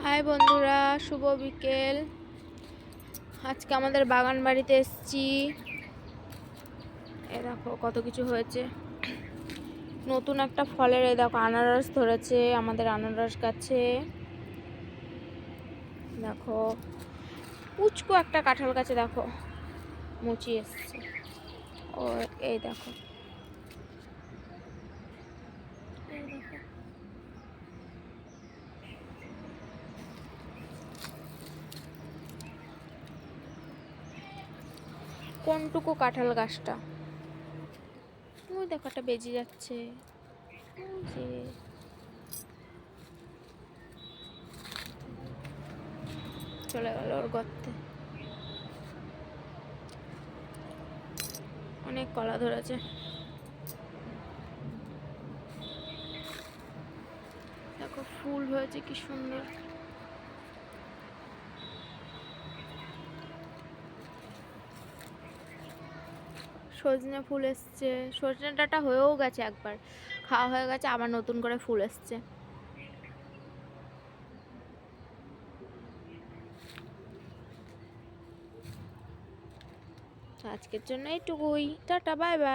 High বন্ধুরা, শুভ বিকেল। আজকে আমাদের বাগান বাড়িতে এসেছি। এ দেখো কত কিছু হয়েছে। নতুন একটা ফলের এ দেখো আনারস ধরেছে আমাদের আনারস গাছে। দেখো উঁচকো একটা কাঁঠাল গাছে দেখো মুচি এসছে। ও এই দেখো কোনটুকু কাঁঠাল গাছটা, ওই দেখো একটা বেজে যাচ্ছে। ওই যে চলে গেল ওর গর্তে। অনেক কলা ধরেছে। দেখো ফুল হয়েছে কি সুন্দর। সজনে ফুল এসছে, সজনে ডাঁটা হয়েও গেছে, একবার খাওয়া হয়ে গেছে, আবার নতুন করে ফুল এসছে। আজকের জন্য এইটুকুই, টাটা বাই বাই।